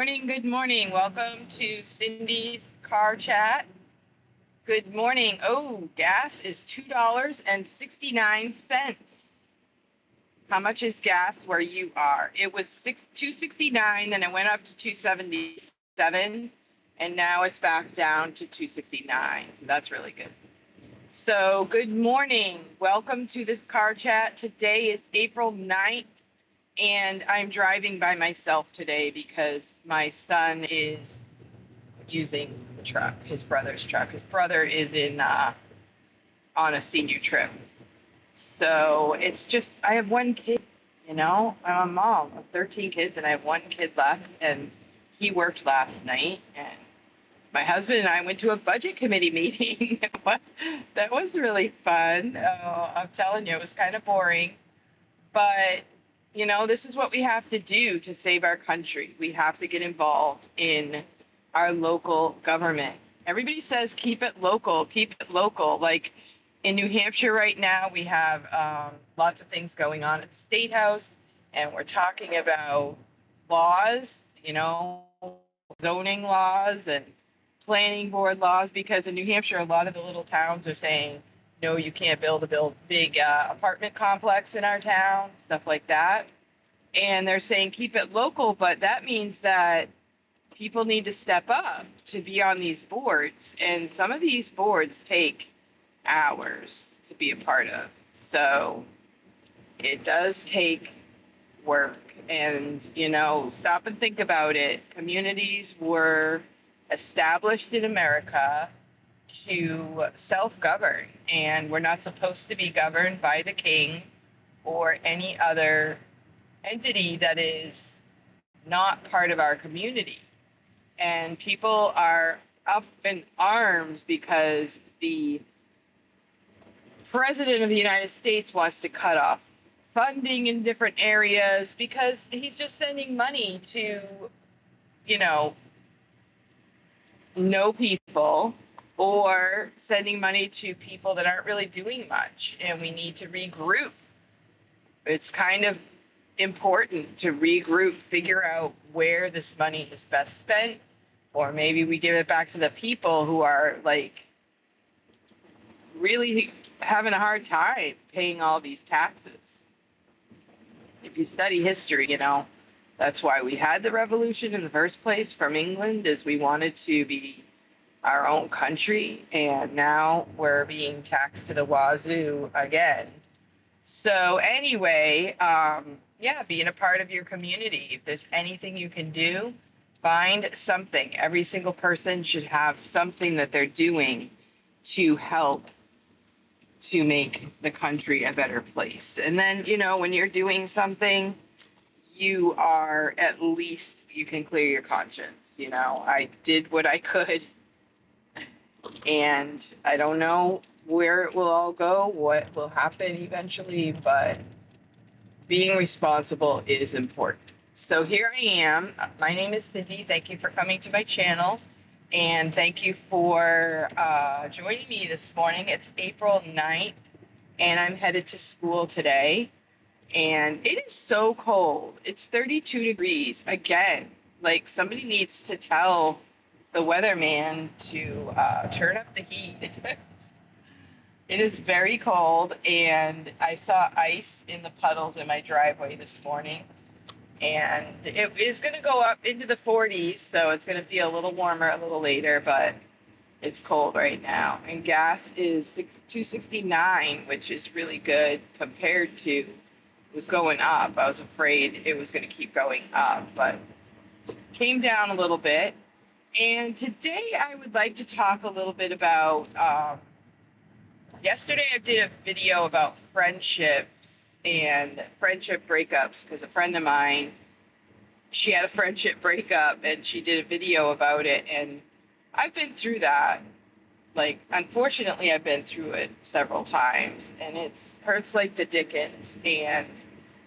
Morning, good morning. Welcome to Cindy's Car Chat. Good morning. Oh, gas is $2.69. How much is gas where you are? It was 269, then it went up to 277, and now it's back down to 269. So that's really good. So, good morning. Welcome to this car chat. Today is April 9th, and I'm driving by myself today because my son is using the truck, his brother's truck. His brother is in on a senior trip. So it's just I have one kid, I'm a mom of 13 kids and I have one kid left, and he worked last night, and my husband and I went to a budget committee meeting. That was really fun. I'm telling you, it was kind of boring, but this is what we have to do to save our country. We have to get involved in our local government. Everybody says keep it local, keep it local. Like in New Hampshire right now, we have lots of things going on at the State House, and we're talking about laws, zoning laws and planning board laws, because in New Hampshire, a lot of the little towns are saying, no, you can't build a big apartment complex in our town, stuff like that. And they're saying keep it local, but that means that people need to step up to be on these boards. And some of these boards take hours to be a part of. So it does take work. And, stop and think about it. Communities were established in America to self govern, and we're not supposed to be governed by the king or any other entity that is not part of our community. And people are up in arms because the president of the United States wants to cut off funding in different areas because he's just sending money to, you know people, or sending money to people that aren't really doing much. And we need to regroup. It's kind of important to regroup, figure out where this money is best spent, or maybe we give it back to the people who are like really having a hard time paying all these taxes. If you study history, that's why we had the revolution in the first place from England, is we wanted to be our own country, and now we're being taxed to the wazoo again. So anyway, yeah, being a part of your community. If there's anything you can do, find something. Every single person should have something that they're doing to help to make the country a better place. And then, when you're doing something, you are at least, you can clear your conscience. I did what I could, and I don't know where it will all go, what will happen eventually, but being responsible is important. So here I am. My name is Cindy. Thank you for coming to my channel, and thank you for joining me this morning. It's April 9th, and I'm headed to school today, and it is so cold. It's 32 degrees again. Like, somebody needs to tell the weatherman to turn up the heat. It is very cold, and I saw ice in the puddles in my driveway this morning. And it is going to go up into the 40s, so it's going to feel a little warmer a little later, but it's cold right now. And gas is 269, which is really good compared to, it was going up. I was afraid it was going to keep going up, but came down a little bit. And today I would like to talk a little bit about, yesterday I did a video about friendships and friendship breakups, because a friend of mine, she had a friendship breakup and she did a video about it, and I've been through that. Like, unfortunately, I've been through it several times, and it hurts like the dickens, and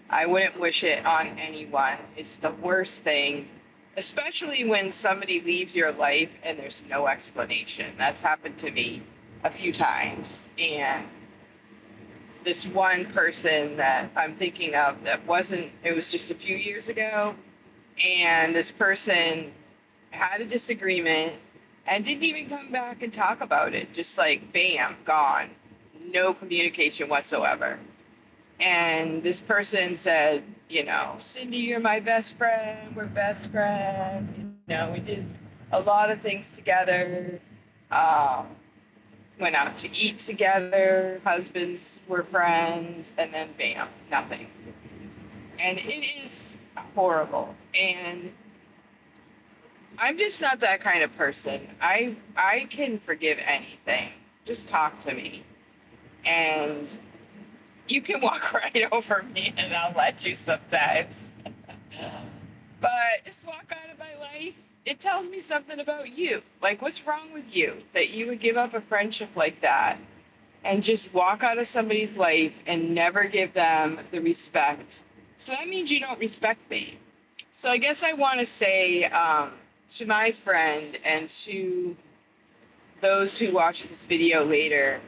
I wouldn't wish it on anyone. It's the worst thing, especially when somebody leaves your life and there's no explanation. That's happened to me a few times. And this one person that I'm thinking of, that wasn't, it was just a few years ago, And this person had a disagreement and didn't even come back and talk about it. Just like, bam, gone. No communication whatsoever. And this person said, Cindy, you're my best friend. We're best friends. We did a lot of things together. Um, Went out to eat together. Husbands were friends. And then bam, nothing. And it is horrible. And I'm just not that kind of person. I can forgive anything. Just talk to me. And you can walk right over me and I'll let you sometimes. But just walk out of my life. It tells me something about you. Like, what's wrong with you that you would give up a friendship like that and just walk out of somebody's life and never give them the respect? So that means you don't respect me. So I guess I want to say to my friend and to those who watch this video later,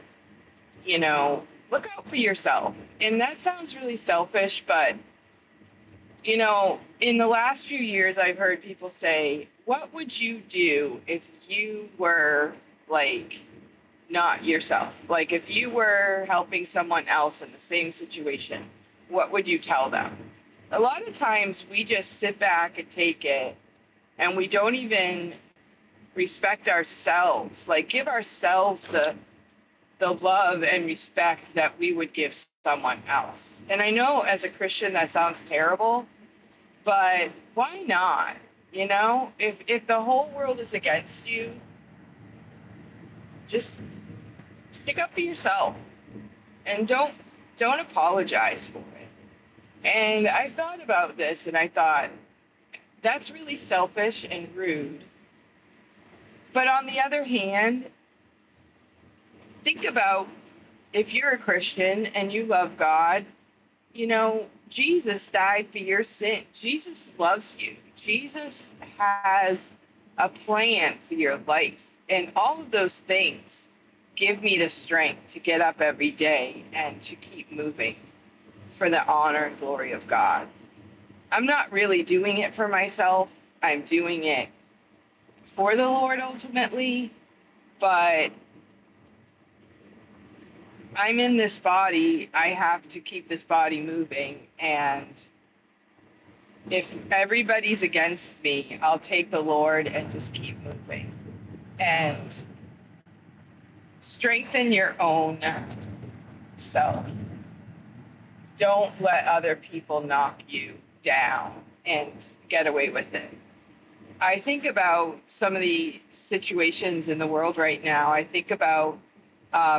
look out for yourself. And that sounds really selfish, but, in the last few years, I've heard people say, what would you do if you were like not yourself? Like if you were helping someone else in the same situation, what would you tell them? A lot of times we just sit back and take it, and we don't even respect ourselves, like give ourselves the love and respect that we would give someone else. And I know as a Christian that sounds terrible, but why not? If the whole world is against you, just stick up for yourself and don't apologize for it. And I thought about this and I thought that's really selfish and rude. But on the other hand, think about if you're a Christian and you love God, Jesus died for your sin. Jesus loves you. Jesus has a plan for your life. And all of those things give me the strength to get up every day and to keep moving for the honor and glory of God. I'm not really doing it for myself. I'm doing it for the Lord ultimately, but I'm in this body. I have to keep this body moving. And if everybody's against me, I'll take the Lord and just keep moving. And strengthen your own self. Don't let other people knock you down and get away with it. I think about some of the situations in the world right now. I think about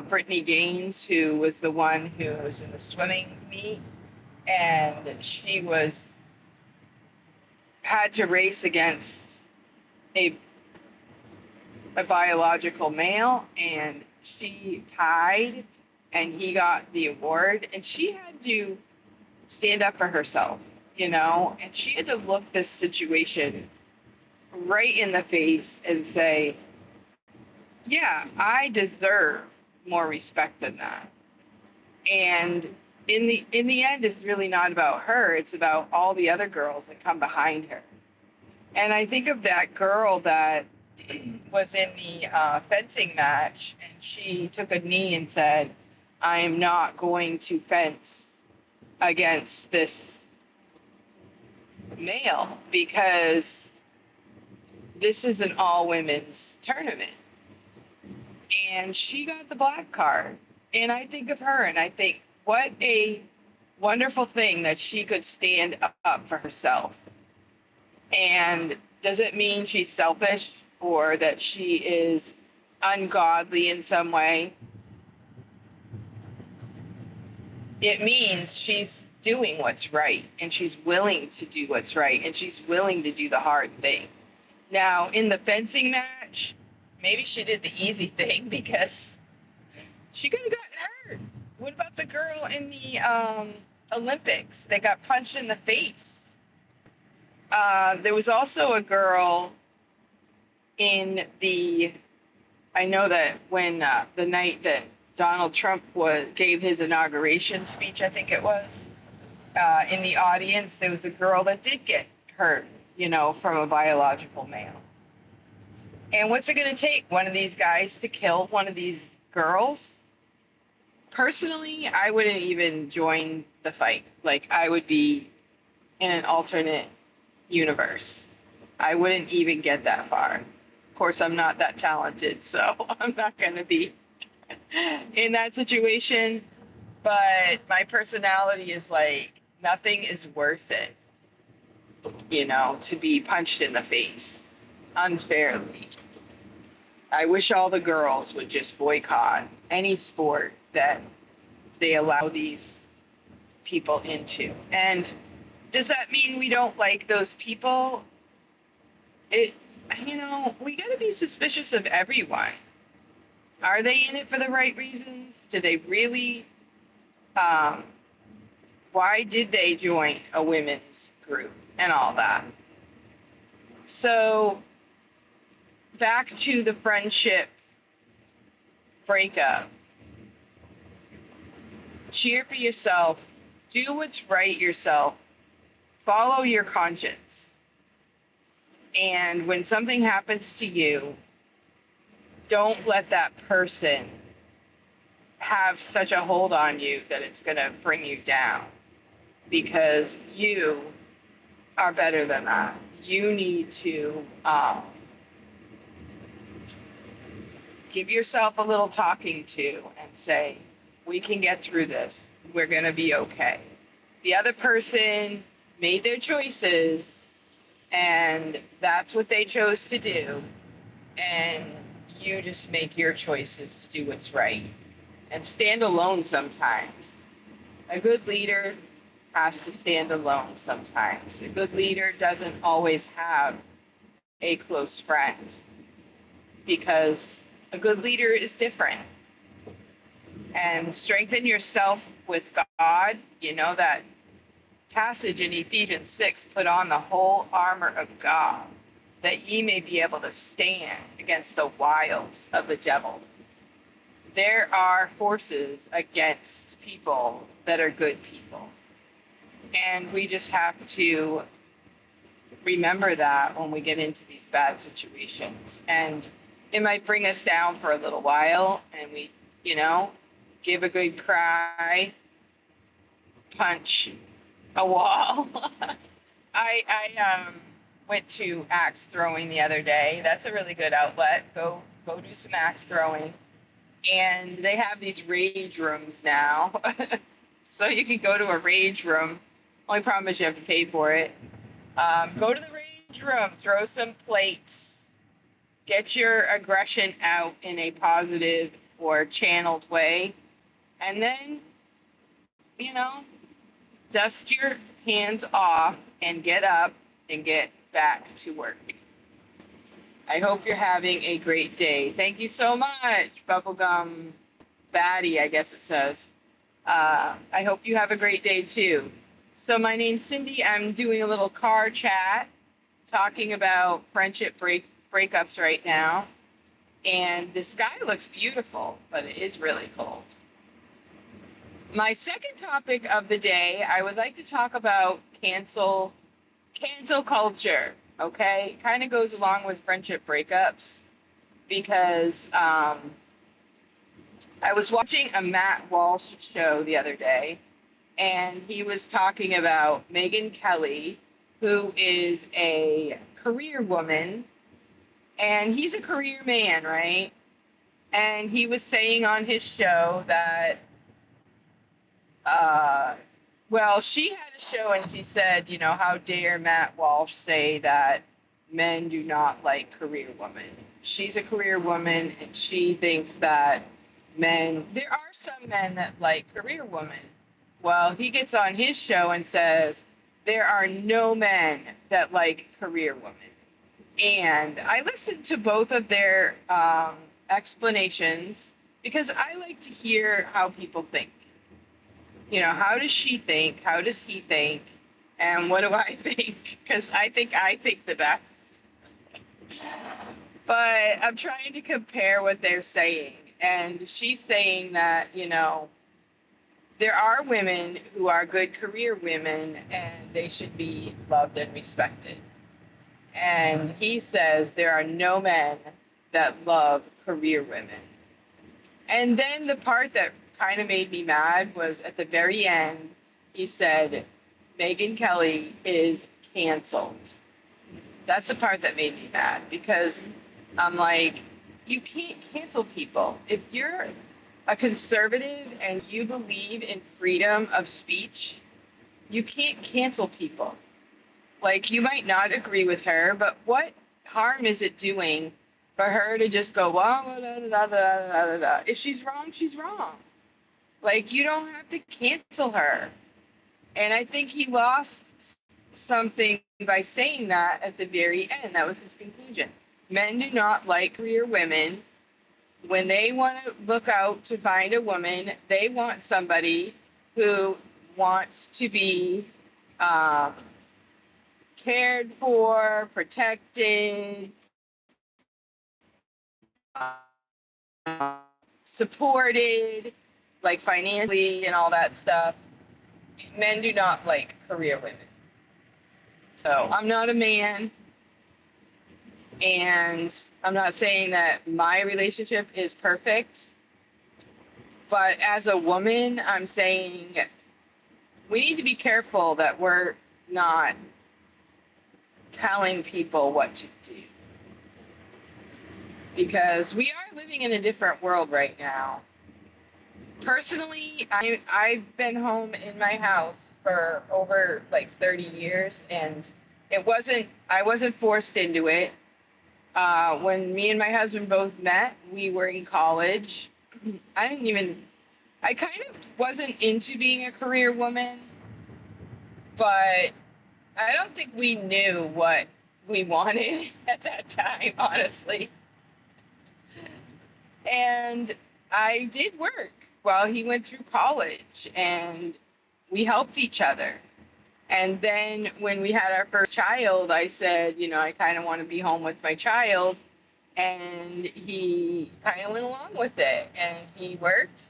Brittany Gaines, who was the one who was in the swimming meet, and she had to race against a biological male, and she tied, and he got the award, and she had to stand up for herself, and she had to look this situation right in the face and say, yeah, I deserve more respect than that. And in the end, it's really not about her. It's about all the other girls that come behind her. And I think of that girl that was in the fencing match, and she took a knee and said, I am not going to fence against this male because this is an all women's tournament. And she got the black card. And I think of her and I think, what a wonderful thing that she could stand up for herself. And does it mean she's selfish or that she is ungodly in some way? It means she's doing what's right, and she's willing to do what's right, and she's willing to do the hard thing. Now, in the fencing match, maybe she did the easy thing because she could have gotten hurt. What about the girl in the Olympics that got punched in the face? There was also a girl I know that when the night that Donald Trump gave his inauguration speech, I think it was, in the audience, there was a girl that did get hurt. from a biological male. And what's it going to take? One of these guys to kill one of these girls? Personally, I wouldn't even join the fight. Like, I would be in an alternate universe. I wouldn't even get that far. Of course, I'm not that talented, so I'm not going to be in that situation. But my personality is like, nothing is worth it, to be punched in the face unfairly. I wish all the girls would just boycott any sport that they allow these people into. And does that mean we don't like those people? We got to be suspicious of everyone. Are they in it for the right reasons? Do they really? Why did they join a women's group and all that? So back to the friendship breakup. Cheer for yourself. Do what's right yourself. Follow your conscience. And when something happens to you, don't let that person have such a hold on you that it's going to bring you down, because you are better than that. You need to give yourself a little talking to and say, we can get through this. We're going to be okay. The other person made their choices, and that's what they chose to do. And you just make your choices to do what's right and stand alone sometimes. A good leader has to stand alone sometimes. A good leader doesn't always have a close friend, because a good leader is different. And strengthen yourself with God. That passage in Ephesians 6, put on the whole armor of God, that ye may be able to stand against the wiles of the devil. There are forces against people that are good people. And we just have to remember that when we get into these bad situations. And it might bring us down for a little while, and we, give a good cry, punch a wall. I went to axe throwing the other day. That's a really good outlet. Go do some axe throwing. And they have these rage rooms now. So you can go to a rage room. Only problem is you have to pay for it. Go to the rage room, throw some plates, get your aggression out in a positive or channeled way. And then, dust your hands off and get up and get back to work. I hope you're having a great day. Thank you so much, Bubblegum Batty, I guess it says. I hope you have a great day too. So my name's Cindy. I'm doing a little car chat, talking about friendship breakups right now. And the sky looks beautiful, but it is really cold. My second topic of the day, I would like to talk about cancel culture. Okay, kind of goes along with friendship breakups, because I was watching a Matt Walsh show the other day, and he was talking about Megyn Kelly, who is a career woman, and he's a career man, right? And he was saying on his show that, she had a show and she said, how dare Matt Walsh say that men do not like career women. She's a career woman, and she thinks that there are some men that like career women. Well, he gets on his show and says, there are no men that like career women. And I listened to both of their explanations, because I like to hear how people think. How does she think? How does he think? And what do I think? Because I think the best. But I'm trying to compare what they're saying. And she's saying that, there are women who are good career women, and they should be loved and respected. And he says there are no men that love career women. And then the part that kind of made me mad was at the very end, he said, Megyn Kelly is canceled. That's the part that made me mad because I'm like, you can't cancel people. If you're a conservative and you believe in freedom of speech, you can't cancel people. Like, you might not agree with her, but what harm is it doing for her to just go, well, da, da, da, da, da, da, da. If she's wrong, she's wrong. Like, you don't have to cancel her. And I think he lost something by saying that at the very end. That was his conclusion. Men do not like career women. When they want to look out to find a woman, they want somebody who wants to be cared for, protected, supported, like financially and all that stuff. Men do not like career women. So I'm not a man, and I'm not saying that my relationship is perfect, but as a woman, I'm saying we need to be careful that we're not telling people what to do. Because we are living in a different world right now. Personally, I've been home in my house for over like 30 years, and I wasn't forced into it. When me and my husband both met, we were in college. I kind of wasn't into being a career woman, but I don't think we knew what we wanted at that time, honestly. And I did work while he went through college, and we helped each other. And then when we had our first child, I said, I kind of want to be home with my child. And he kind of went along with it, and he worked.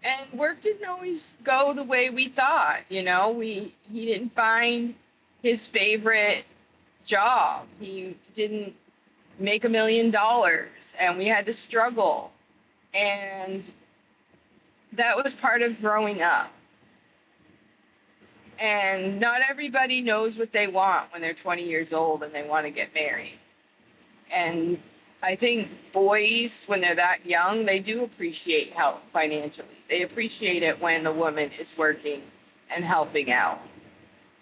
And work didn't always go the way we thought, he didn't find his favorite job. He didn't make $1 million, and we had to struggle. And that was part of growing up. And not everybody knows what they want when they're 20 years old and they want to get married. And I think boys, when they're that young, they do appreciate help financially. They appreciate it when the woman is working and helping out.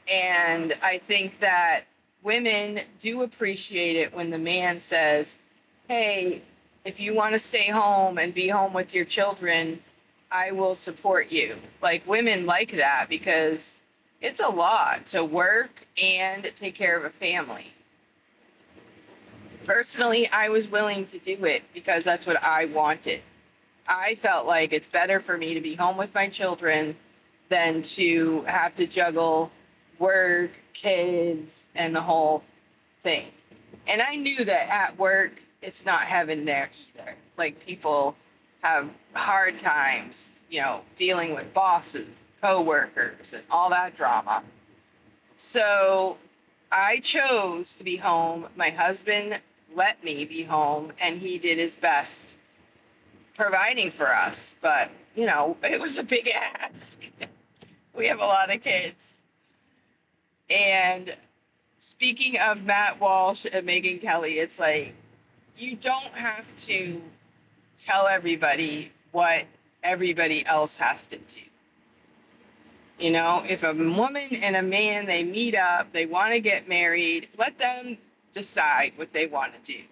And I think that women do appreciate it when the man says, hey, if you want to stay home and be home with your children, I will support you. Like, women like that because it's a lot to work and take care of a family. Personally, I was willing to do it because that's what I wanted. I felt like it's better for me to be home with my children than to have to juggle work, kids, and the whole thing. And I knew that at work, it's not heaven there either. Like, people have hard times, dealing with bosses, coworkers, and all that drama. So I chose to be home. My husband let me be home, and he did his best providing for us. But, it was a big ask. We have a lot of kids. And speaking of Matt Walsh and Megyn Kelly, it's like, you don't have to tell everybody what everybody else has to do. If a woman and a man, they meet up, they want to get married, let them decide what they want to do.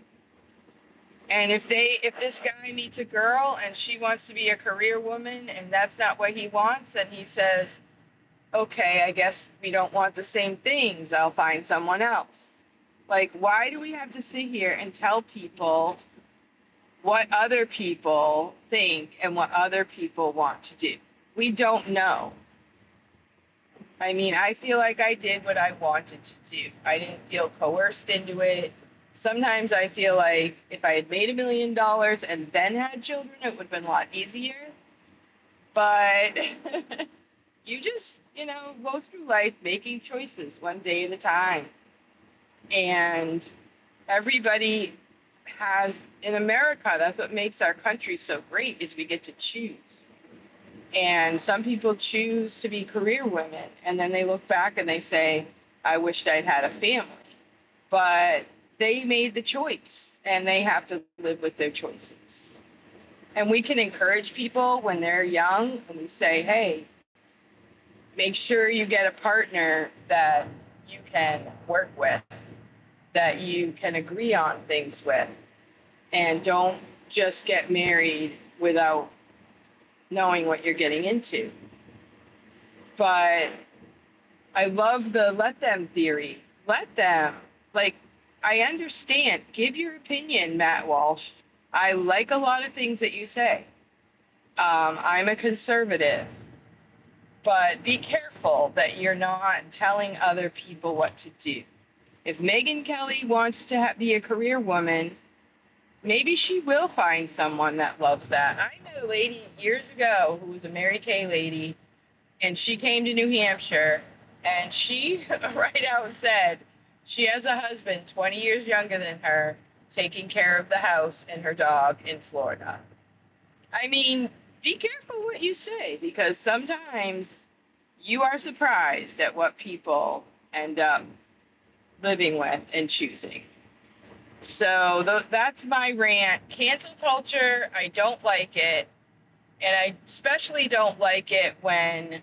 And if this guy meets a girl and she wants to be a career woman and that's not what he wants, and he says, okay, I guess we don't want the same things, I'll find someone else. Like, why do we have to sit here and tell people what other people think and what other people want to do? We don't know. I mean, I feel like I did what I wanted to do. I didn't feel coerced into it. Sometimes I feel like if I had made $1 million and then had children, it would have been a lot easier. But you just, go through life making choices one day at a time. And everybody has, in America, that's what makes our country so great, is we get to choose. And some people choose to be career women, and then they look back and they say, I wished I'd had a family. But they made the choice, and they have to live with their choices. And we can encourage people when they're young, and we say, hey, make sure you get a partner that you can work with, that you can agree on things with, and don't just get married without knowing what you're getting into. But I love the let them theory. Let them. Like, I understand. Give your opinion, Matt Walsh. I like a lot of things that you say. I'm a conservative. But be careful that you're not telling other people what to do. If Megyn Kelly wants to be a career woman, maybe she will find someone that loves that. I met a lady years ago who was a Mary Kay lady, and she came to New Hampshire, and she right out said she has a husband 20 years younger than her, taking care of the house and her dog in Florida. I mean, be careful what you say, because sometimes you are surprised at what people end up living with and choosing. So that's my rant. Cancel culture, I don't like it. And I especially don't like it when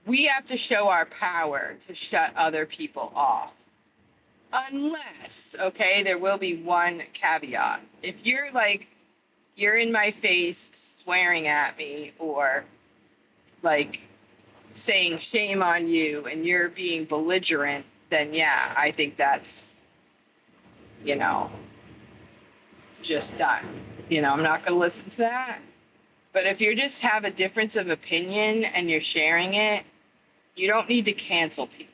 we have to show our power to shut other people off. Unless, okay, there will be one caveat. If you're like, you're in my face swearing at me, or like saying shame on you, and you're being belligerent, then yeah, I think that's, you know, just done. You know, I'm not going to listen to that. But if you just have a difference of opinion and you're sharing it, you don't need to cancel people.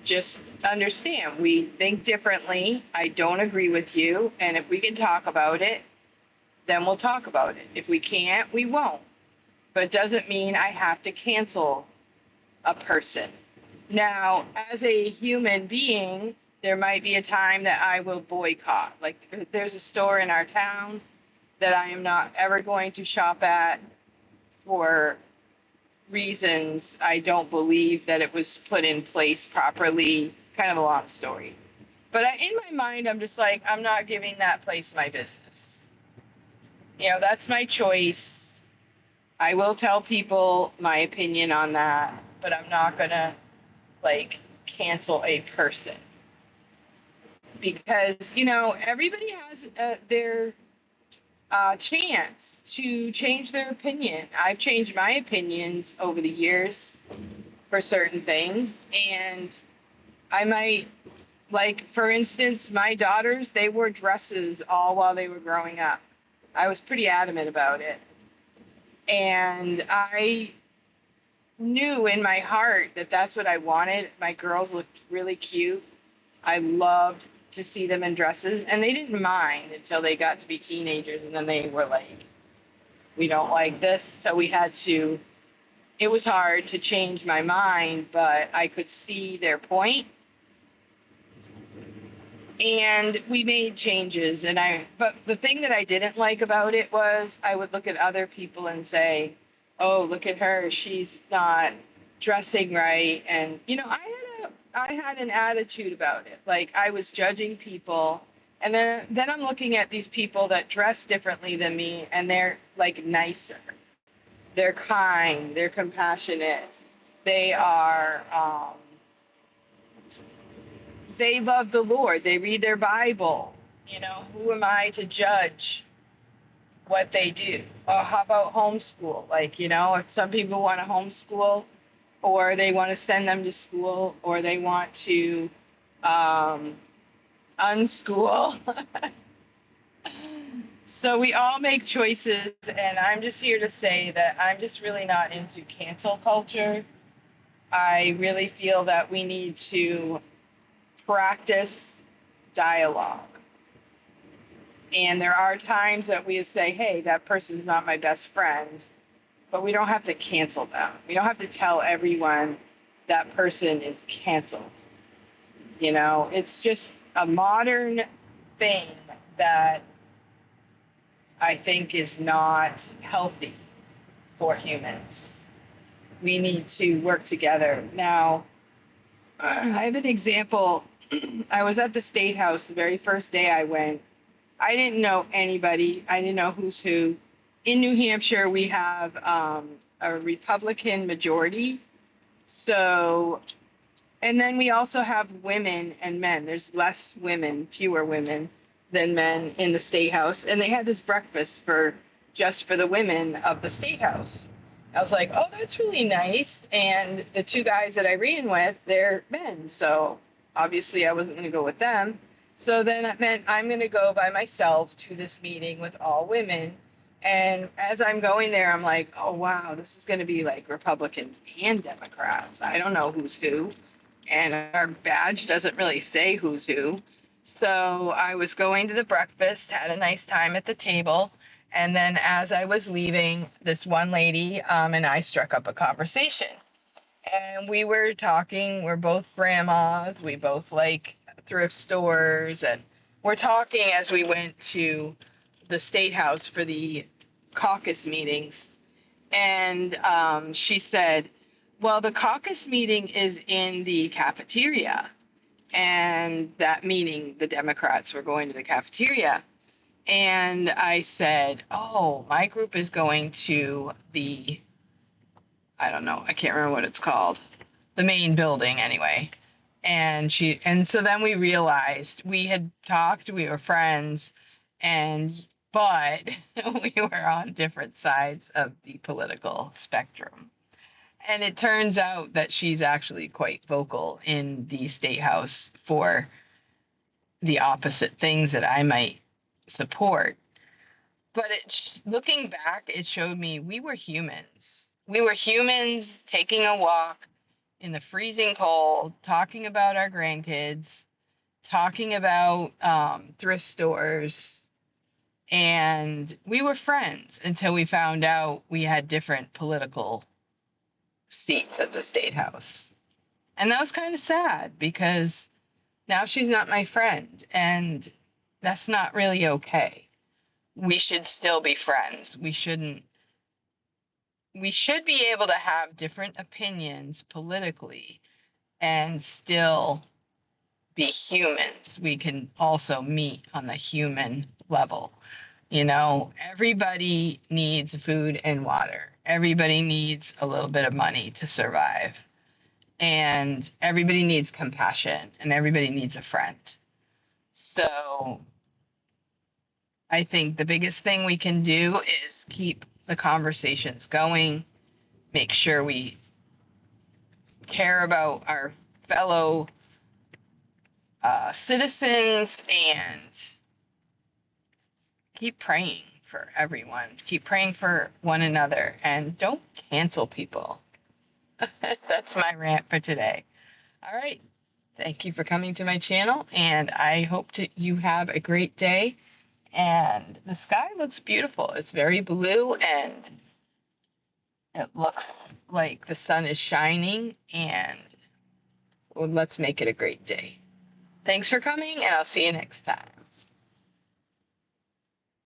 Just understand, we think differently. I don't agree with you. And if we can talk about it, then we'll talk about it. If we can't, we won't. But it doesn't mean I have to cancel a person. Now, as a human being, there might be a time that I will boycott. Like, there's a store in our town that I am not ever going to shop at for reasons I don't believe that it was put in place properly. Kind of a long story. But in my mind, I'm just like, I'm not giving that place my business. You know, that's my choice. I will tell people my opinion on that, but I'm not going to, like, cancel a person. Because, you know, everybody has their chance to change their opinion. I've changed my opinions over the years for certain things, and I might, like, for instance, my daughters, they wore dresses all while they were growing up. I was pretty adamant about it. And I knew in my heart that that's what I wanted. My girls looked really cute. I loved to see them in dresses, and they didn't mind until they got to be teenagers, and then they were like, we don't like this. So we had to, it was hard to change my mind, but I could see their point. And we made changes, but the thing that I didn't like about it was I would look at other people and say, oh, look at her, she's not dressing right. And, you know, I had an attitude about it. Like, I was judging people, and then I'm looking at these people that dress differently than me, and they're like nicer. They're kind, they're compassionate. They are, they love the Lord. They read their Bible. You know, who am I to judge what they do? Or how about homeschool? Like, you know, if some people want to homeschool, or they want to send them to school, or they want to unschool. So we all make choices, and I'm just here to say that I'm just really not into cancel culture. I really feel that we need to practice dialogue. And there are times that we say, hey, that person's not my best friend, but we don't have to cancel them. We don't have to tell everyone that person is canceled. You know, it's just a modern thing that I think is not healthy for humans. We need to work together. Now, I have an example. I was at the State House the very first day I went. I didn't know anybody. I didn't know who's who. In New Hampshire, we have a Republican majority. So, and then we also have women and men. There's less women, fewer women than men in the State House. And they had this breakfast for just for the women of the State House. I was like, oh, that's really nice. And the two guys that I ran with, they're men. So obviously I wasn't going to go with them. So then it meant I'm going to go by myself to this meeting with all women. And as I'm going there, I'm like, oh, wow, this is going to be like Republicans and Democrats. I don't know who's who. And our badge doesn't really say who's who. So I was going to the breakfast, had a nice time at the table. And then as I was leaving, this one lady and I struck up a conversation. And we were talking, we're both grandmas, we both like thrift stores, and we're talking as we went to the State House for the caucus meetings. And she said, well, the caucus meeting is in the cafeteria. And that meaning the Democrats were going to the cafeteria. And I said, oh, my group is going to the, I don't know, I can't remember what it's called, the main building anyway. And so then we realized we had talked, we were friends, but we were on different sides of the political spectrum. And it turns out that she's actually quite vocal in the State House for the opposite things that I might support. But looking back, it showed me we were humans. We were humans taking a walk in the freezing cold, talking about our grandkids, talking about thrift stores, and we were friends until we found out we had different political seats at the State House. And that was kind of sad because now she's not my friend, and that's not really okay. We should still be friends. We should be able to have different opinions politically and still be humans. We can also meet on the human level. You know, everybody needs food and water. Everybody needs a little bit of money to survive. And everybody needs compassion and everybody needs a friend. So I think the biggest thing we can do is keep the conversations going, make sure we care about our fellow citizens, and keep praying for everyone. Keep praying for one another and don't cancel people. That's my rant for today. All right. Thank you for coming to my channel, and I hope you have a great day. And the sky looks beautiful. It's very blue, and it looks like the sun is shining, and well, let's make it a great day. Thanks for coming, and I'll see you next time.